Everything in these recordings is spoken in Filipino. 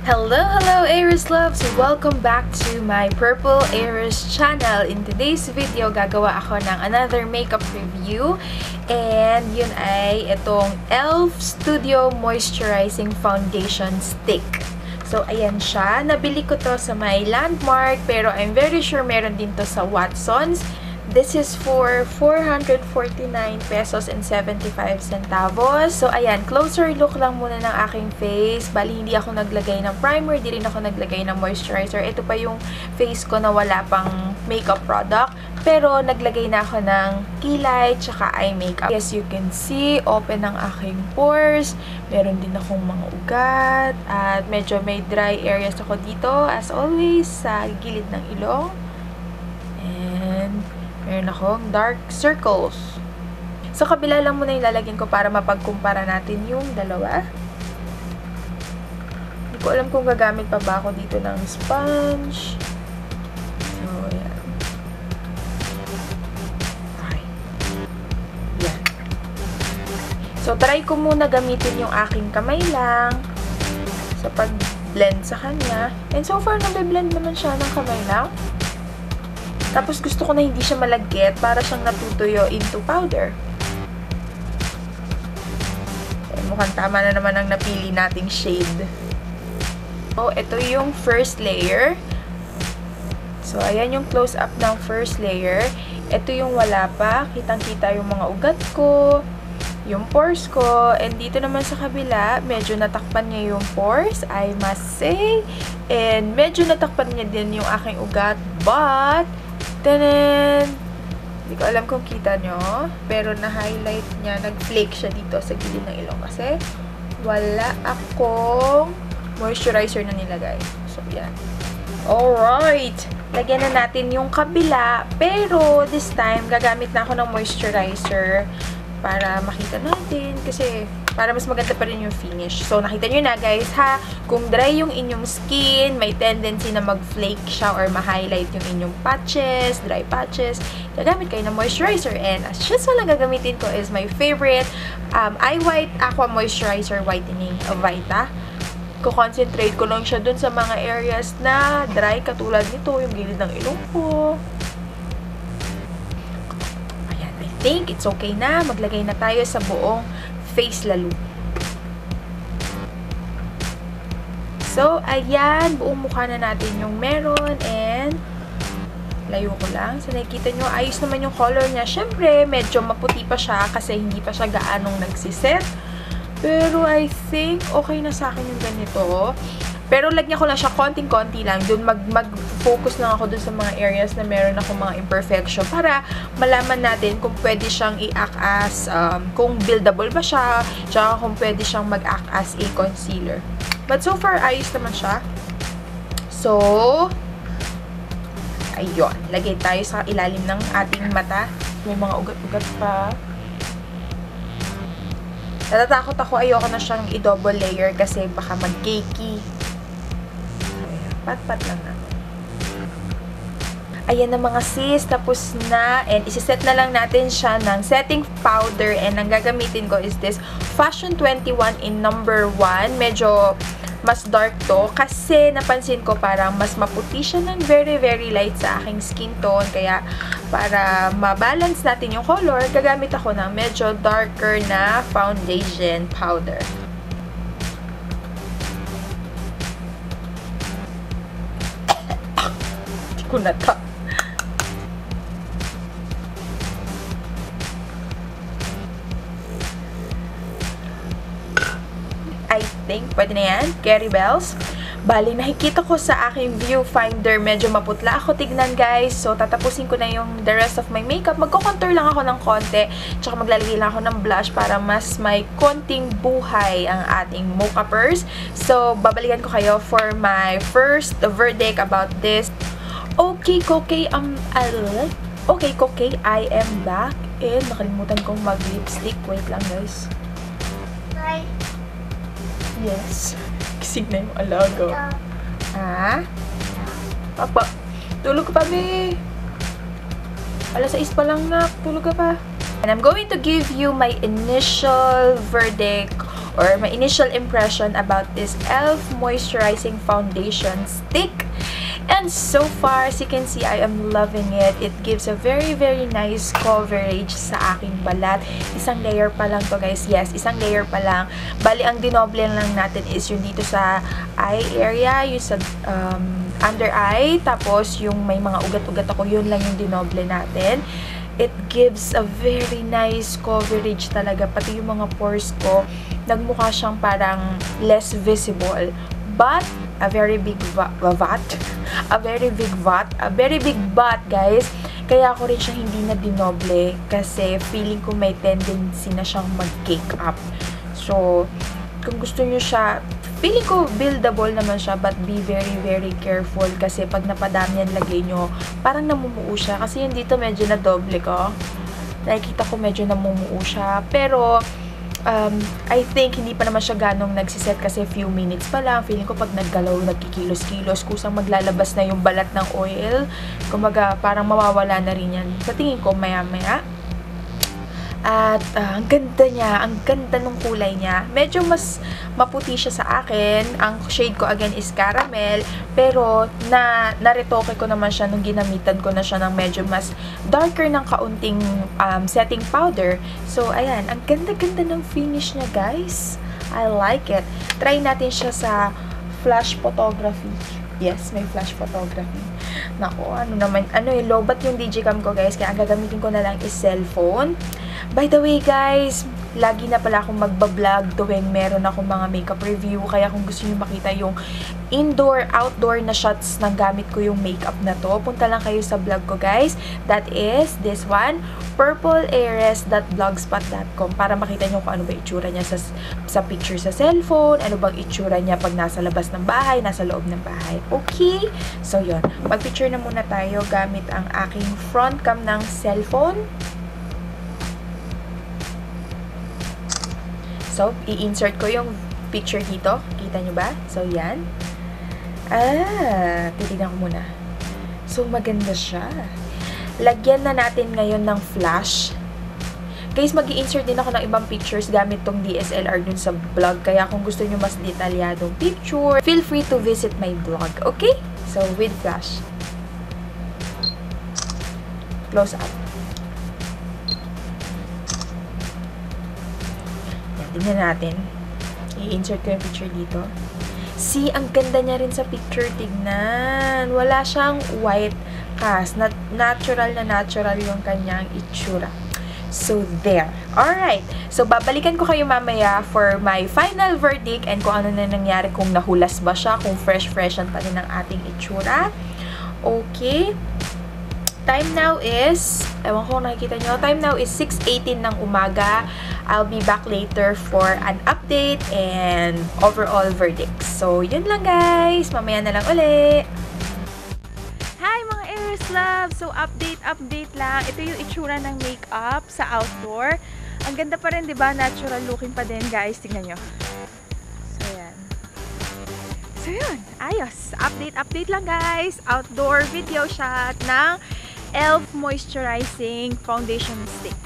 Hello Aries loves! Welcome back to my Purple Aries channel. In today's video, gagawa ako ng another makeup review. And yun ay itong e.l.f. Studio Moisturizing Foundation Stick. So, ayan siya. Nabili ko to sa my Landmark, pero I'm very sure meron din to sa Watsons. This is for 449 pesos and 75 centavos. So, ayan, closer look lang muna ng aking face. Bali, hindi ako naglagay ng primer, di rin ako naglagay ng moisturizer. Ito pa yung face ko na wala pang makeup product. Pero, naglagay na ako ng kilay, tsaka eye makeup. As you can see, open ang aking pores. Meron din akong mga ugat. At medyo may dry areas ako dito, as always, sa gilid ng ilong. And meron akong dark circles. So, kabila lang muna yung lalagyan ko para mapagkumpara natin yung dalawa. Hindi ko alam kung gagamit pa ba ako dito ng sponge. So, yan. Okay. Yan. So, try ko muna gamitin yung aking kamay lang sa pag-blend sa kanya. And so far, nabe-blend naman siya ng kamay lang. Tapos gusto ko na hindi siya malagkit para siyang natutuyo into powder. Eh, mukhang tama na naman ang napili nating shade. So, ito yung first layer. So, ayan yung close-up ng first layer. Ito yung wala pa. Kitang-kita yung mga ugat ko, yung pores ko. And dito naman sa kabila, medyo natakpan niya yung pores, I must say. And medyo natakpan niya din yung aking ugat. But tanan! Hindi ko alam kung kita nyo. Pero na-highlight niya. Nag-flake siya dito sa gilid ng ilong. Kasi wala akong moisturizer na nilagay. So, yan. Alright! Lagyan na natin yung kabila. Pero, this time, gagamit na ako ng moisturizer para makita natin. Kasi, para mas maganda pa rin yung finish. So, nakita nyo na guys ha, kung dry yung inyong skin, may tendency na mag-flake siya or ma-highlight yung inyong patches, dry patches, gagamit kayo ng moisturizer. And as usual, ang gagamitin ko is my favorite Eye White Aqua Moisturizer Whitening Vita. Ko-concentrate ko lang siya dun sa mga areas na dry, katulad nito, yung gilid ng ilong ko. Ayan, I think it's okay na. Maglagay na tayo sa buong face lalo. So, ayan, buong mukha na natin yung meron and layo ko lang. So, nakikita nyo, ayos naman yung color niya. Siyempre, medyo maputi pa siya kasi hindi pa siya gaanong nagsiset. Pero, I think, okay na sa akin yung ganito. Pero, lagyan ko lang siya konting-konti lang. Doon, mag-focus lang ako dun sa mga areas na meron ako mga imperfection para malaman natin kung pwede siyang i-act as, kung buildable ba siya, tsaka kung pwede siyang mag-act as a concealer. But so far, ayos naman siya. So, ayun. Lagay tayo sa ilalim ng ating mata. May mga ugat-ugat pa. Natatakot ako, ayoko na siyang i-double layer kasi baka mag-cakey. Pat-pat lang na. Ayan na mga sis, tapos na. And isiset na lang natin siya ng setting powder. And ang gagamitin ko is this Fashion 21 in number 1. Medyo mas dark to. Kasi napansin ko parang mas maputi siya ng very, very light sa aking skin tone. Kaya para ma-balance natin yung color, gagamit ako ng medyo darker na foundation powder. Ko na ta. I think pwede na yan. Carry bells. Bali, nakikita ko sa aking viewfinder, medyo maputla ako tignan guys. So, tatapusin ko na yung the rest of my makeup. Magko-contour lang ako ng konti. Tsaka maglalagay lang ako ng blush para mas may konting buhay ang ating mocha-pers. So, babalikan ko kayo for my first verdict about this. Okay, I am back. And nakalimutan kong mag-lipstick. Wait lang, guys. Right. Yes. Kisig na yung alaga. Ha? Papa, tulog ka pa, be. Alas 6 pa lang na. Tulog ka pa. And I'm going to give you my initial verdict or my initial impression about this e.l.f. Moisturizing Foundation Stick. And so far, as you can see, I am loving it. It gives a very, very nice coverage sa aking balat. Isang layer pa lang to, guys. Yes, isang layer pa lang. Bali, ang dinoble lang natin is yung dito sa eye area, yung sa under eye, tapos yung may mga ugat-ugat ako, yun lang yung dinoble natin. It gives a very nice coverage talaga. Pati yung mga pores ko, nagmukha siyang parang less visible. But, a very big butt, guys. Kaya ako rin siya hindi na dinoble kasi feeling ko may tendency na siyang mag-cake up. So, kung gusto nyo siya, feeling ko buildable naman siya, but be very, very careful kasi pag napadami yan, lagay nyo, parang namumuo siya. Kasi yun dito medyo na doble ko. Nakikita ko medyo namumuo siya. Pero, I think hindi pa naman siya ganong nagsiset kasi few minutes pa lang. Feeling ko pag naggalaw, nagkikilos-kilos, kusang maglalabas na yung balat ng oil. Kumbaga, parang mawawala na rin yan. Sa tingin ko, maya-maya. At ang ganda niya, ang ganda ng kulay niya. Medyo mas maputi siya sa akin. Ang shade ko again is caramel, pero naretoke ko naman siya nung ginamitan ko na siya ng medyo mas darker ng kaunting setting powder. So ayan, ang ganda-ganda ng finish niya, guys. I like it. Try natin siya sa flash photography. Yes, may flash photography. Nako, lobat yung digicam ko, guys. Kaya ang gagamitin ko na lang is cellphone. By the way, guys, lagi na pala akong magbablog tuwing meron akong mga makeup review. Kaya kung gusto niyo makita yung indoor, outdoor na shots ng gamit ko yung makeup na to, punta lang kayo sa vlog ko, guys. That is this one, purpleares.blogspot.com, para makita nyo kung ano ba itsura niya sa picture sa cellphone, ano bang itsura niya pag nasa labas ng bahay, nasa loob ng bahay. Okay? So, yun. Mag-picture na muna tayo gamit ang aking front cam ng cellphone. So, i-insert ko yung picture dito. Kita nyo ba? So, yan. Titignan ko muna. So, maganda siya. Lagyan na natin ngayon ng flash. Guys, mag-i-insert din ako ng ibang pictures gamit tong DSLR dun sa vlog. Kaya kung gusto nyo mas detalyadong picture, feel free to visit my vlog. Okay? So, with flash. Close up. Tingnan natin. I-insert ko yung picture dito. See, ang ganda niya rin sa picture. Tignan. Wala siyang white cast. Natural na natural yung kanyang itsura. So, there. Alright. So, babalikan ko kayo mamaya for my final verdict and kung ano na nangyari, kung nahulas ba siya, kung fresh-freshan pa rin ang ating itsura. Okay. Time now is, ewan ko kung nakikita nyo, time now is 6:18 ng umaga. I'll be back later for an update and overall verdict. So, yun lang, guys. Mamaya na lang uli. Hi mga Aries Love! So, update lang. Ito yung itsura ng makeup sa outdoor. Ang ganda pa rin, diba? Natural looking pa din, guys. Tingnan nyo. So, yan. So, yun. Ayos. Update lang, guys. Outdoor video shot ng e.l.f. Moisturizing Foundation Stick.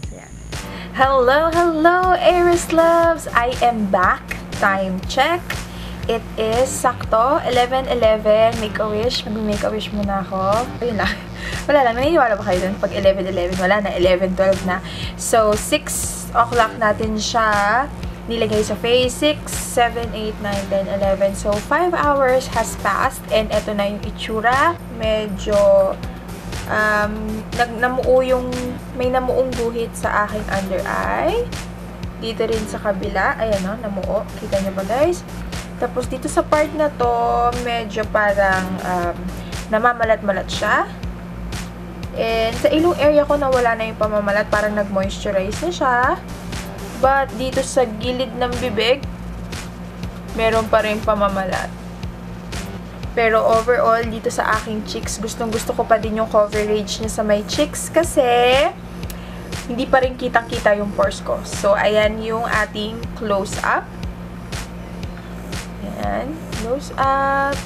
So, yan. Hello, Aries Loves! I am back. Time check. It is sakto, 11:11. Make-a-wish. Mag-make-a-wish muna ako. Ayun lang. Wala lang. Naniniwala ba kayo dun? Pag 11:11, wala na. 11:12 na. So, 6 o'clock natin siya nilagay sa face. 6, 7, 8, 9, 10, 11. So, 5 hours has passed. And eto na yung itsura. Medyo may namuong guhit sa aking under eye. Dito rin sa kabila. Ayan o, namuo. Kita nyo ba, guys? Tapos dito sa part na to, medyo parang namamalat-malat siya. And sa ilong area ko, nawala na yung pamamalat. Parang nag-moisturize na siya. But dito sa gilid ng bibig, meron pa rin pamamalat. Pero overall, dito sa aking cheeks, gustong-gusto ko pa din yung coverage niya sa my cheeks kasi hindi pa rin kitang-kita yung pores ko. So, ayan yung ating close-up. Ayan, close-up.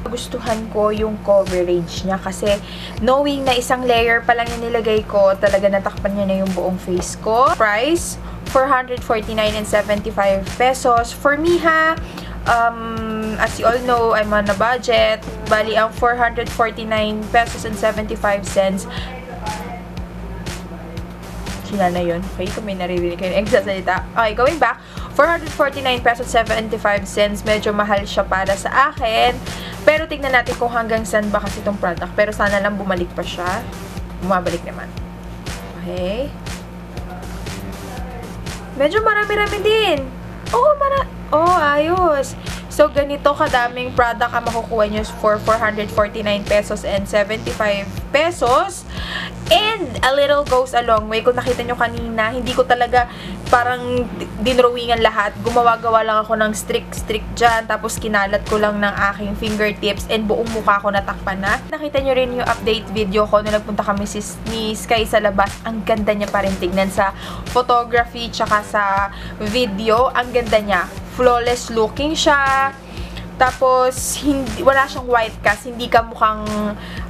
Gustuhan ko yung coverage niya kasi knowing na isang layer pa lang yung nilagay ko, talaga natakpan niya na yung buong face ko. Price, 449 and 75 pesos. For me ha, as you all know, I'm on a budget. Bali, ang 449 pesos and 75 cents. Sila na yun. Okay, kung may naririnig kayo nagsasalita. Okay, going back. 449 pesos 75 cents. Medyo mahal siya para sa akin. Pero tignan natin kung hanggang saan ba kasi itong product. Pero sana lang bumalik pa siya. Bumabalik naman. Okay. Medyo marami-rami din. Oo, ayos. So, ganito kadaming product ang makukuha nyo for 449 pesos and 75 pesos. And a little goes a long way. Kung nakita nyo kanina, hindi ko talaga parang dinrawingan lahat. Gumawa-gawa lang ako ng strict dyan. Tapos kinalat ko lang ng aking fingertips and buong mukha ko natakpan na. Nakita nyo rin yung update video ko nung nagpunta kami ni Sky sa labas. Ang ganda niya pa rin tignan sa photography tsaka sa video. Ang ganda niya. Flawless looking siya. Tapos, wala siyang white cast. Hindi ka mukhang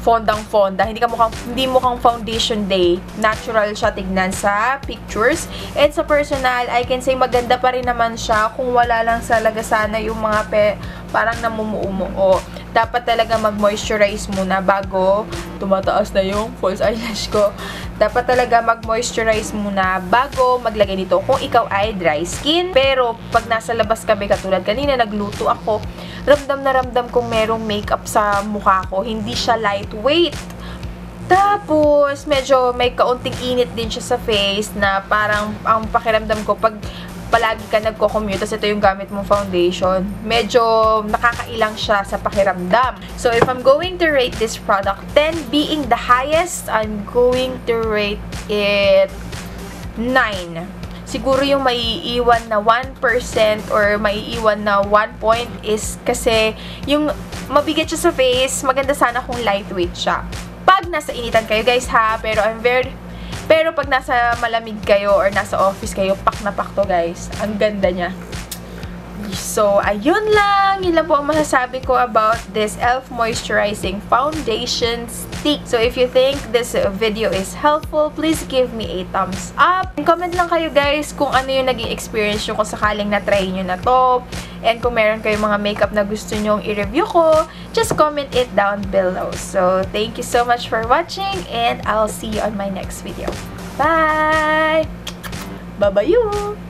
fondang-fonda. Hindi mukhang foundation day. Natural siya tignan sa pictures. And sa personal, I can say maganda pa rin naman siya kung wala lang sa lagasana yung mga parang namumuo. Dapat talaga mag-moisturize muna bago tumataas na yung false eyelash ko. Dapat talaga mag-moisturize muna bago maglagay nito kung ikaw ay dry skin. Pero pag nasa labas kami, katulad kanina nagluto ako, ramdam na ramdam kong merong makeup sa mukha ko. Hindi siya lightweight. Tapos, medyo may kaunting init din siya sa face na parang ang pakiramdam ko pag palagi ka nagko-commute, tapos ito yung gamit mong foundation, medyo nakakailang siya sa pakiramdam. So, if I'm going to rate this product, 10 being the highest, I'm going to rate it 9. Siguro yung maiiwan na 1% or maiiwan na 1 point is kasi yung mabigat siya sa face, maganda sana kung lightweight siya. Pag nasa initan kayo guys ha, pero pag nasa malamig kayo or nasa office kayo, pak na pak to guys. Ang ganda niya. So, ayun lang. Yun lang po ang masasabi ko about this e.l.f. Moisturizing Foundation Stick. So, if you think this video is helpful, please give me a thumbs up. And comment lang kayo guys kung ano yung naging experience nyo kung sakaling na-try nyo na to. And kung meron kayong mga makeup na gusto nyong i-review ko, just comment it down below. So, thank you so much for watching and I'll see you on my next video. Bye! Bye-bye!